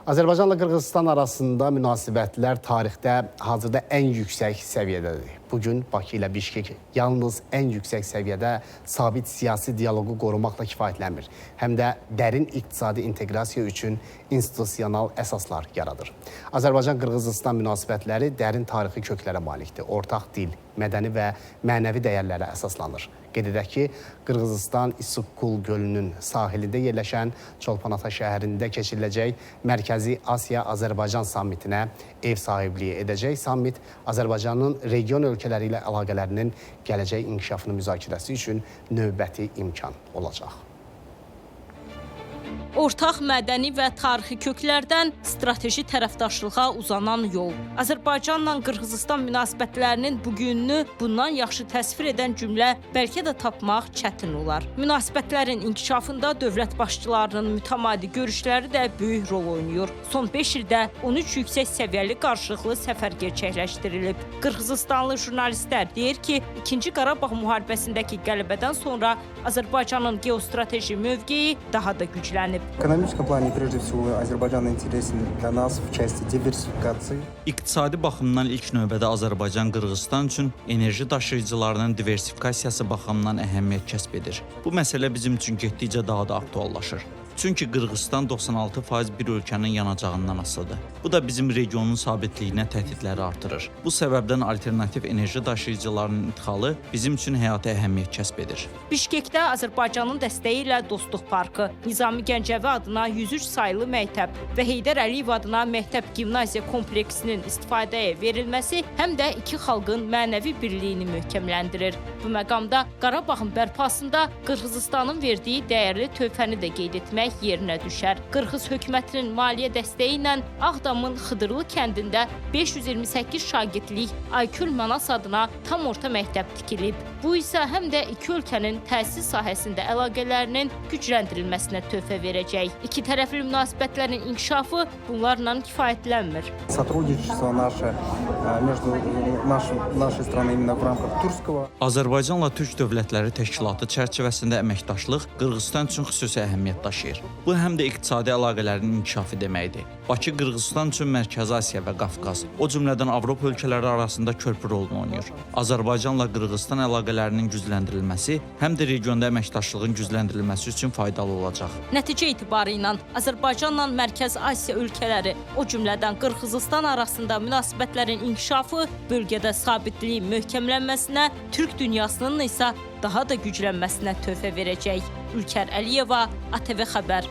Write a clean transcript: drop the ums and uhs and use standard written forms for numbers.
Azərbaycanla Qırğızıstan arasında münasibətlər tarixdə hazırda ən yüksək səviyyədədir. Bugün Bakı ilə Bişkek yalnız ən yüksək səviyyədə sabit siyasi dialoqu qorumaqla kifayətlənmir. Həm də dərin iqtisadi inteqrasiya üçün institusional əsaslar yaradır. Azərbaycan-Qırğızıstan münasibətləri dərin tarixi köklərə malikdir. Ortaq dil, mədəni və mənəvi dəyərlərə əsaslanır. Qeyd edək ki, Qırğızıstan İssuk-Kul gölünün sahilində yerləşən Çolpanata şəhərində keçiriləcək Mərkəzi Asiya-Azərbaycan sammitinə ev sahibliyi edəcək. Sammit Azərbaycanın region ölkələri ilə əlaqələrinin gələcək inkişafının müzakirəsi üçün növbəti imkan olacaq. Ortaq mədəni və tarixi köklərdən strateji tərəfdaşlığa uzanan yol. Azərbaycanla Qırğızıstan münasibətlərinin bugününü bundan yaxşı təsvir edən cümlə bəlkə də tapmaq çətin olar. Münasibətlərin inkişafında dövlət başçılarının mütəmadi görüşləri də böyük rol oynayır. Son 5 ildə 13 yüksək səviyyəli qarşılıqlı səfər gerçəkləşdirilib. Qırğızıstanlı jurnalistlər deyir ki, 2-ci Qarabağ müharibəsindəki qələbədən sonra Azərbaycanın geostrateji mövqeyi daha da güclənib. В экономическом плане, прежде всего, Азербайджан интересен для нас в части диверсификации. İqtisadi baxımdan ilk növbədə Azərbaycan-Qırğızıstan üçün enerji daşıyıcılarının diversifikasiyası baxımından əhəmiyyət kəsb edir. Bu məsələ bizim üçün getdikcə daha da aktuallaşır. Çünki Qırğızıstan 96% bir ölkənin yanacağından asılıdır. Bu da bizim regionun sabitliyinə təhdidləri artırır. Bu səbəbdən alternativ enerji daşıyıcılarının idxalı bizim üçün həyati əhəmiyyət kəsb edir. Bişkekdə Azərbaycanın dəstəyi ilə Dostluq Parkı, Nizami Gəncəvi adına 103 saylı məktəb və Heydər Əliyev adına məktəb gimnaziya kompleksinin istifadəyə verilməsi həm də iki xalqın mənəvi birliyini möhkəmləndirir. Bu məqamda Qarabağın bərpasında Qırğızıstanın verdiyi dəyərli töhfəni də qeyd etmək yerinə düşər. Qırğız hökumətinin maliyyə dəstəyi ilə Ağdamın Xıdırlı kəndində 528 şagirdlik Aykül Manas adına tam orta məktəb tikilib. Bu isə həm də iki ölkənin təhsil sahəsində əlaqələrinin gücləndirilməsinə töhfə verəcək. İki tərəfli münasibətlərin inkişafı bunlarla kifayətlənmir. Сотрудничество наше между нашей страной именно в рамках Турского. Azərbaycanla Türk Dövlətləri Təşkilatı çərçivəsində əməkdaşlıq Qırğızıstan üçün xüsusi əhəmiyyət daşıyır. Bu həm də iqtisadi əlaqələrin inkişafı deməkdir. Bakı Qırğızıstan üçün Mərkəzi Asiya və Qafqaz, o cümlədən Avropa ölkələri arasında körpü rolunu oynayır. Azərbaycanla Qırğızıstan əlaqələrinin gücləndirilməsi həm də regionda əməkdaşlığın gücləndirilməsi üçün faydalı olacaq. Nəticə etibarı ilə Azərbaycanla Mərkəzi Asiya ölkələri, o cümlədən Qırğızıstan arasında münasibətlərin inkişafı bölgədə sabitliyin möhkəmlənməsinə, Türk dünyasının isə daha da güclənməsinə töhfə verəcək. Ülkər Əliyeva, ATV Xəbər.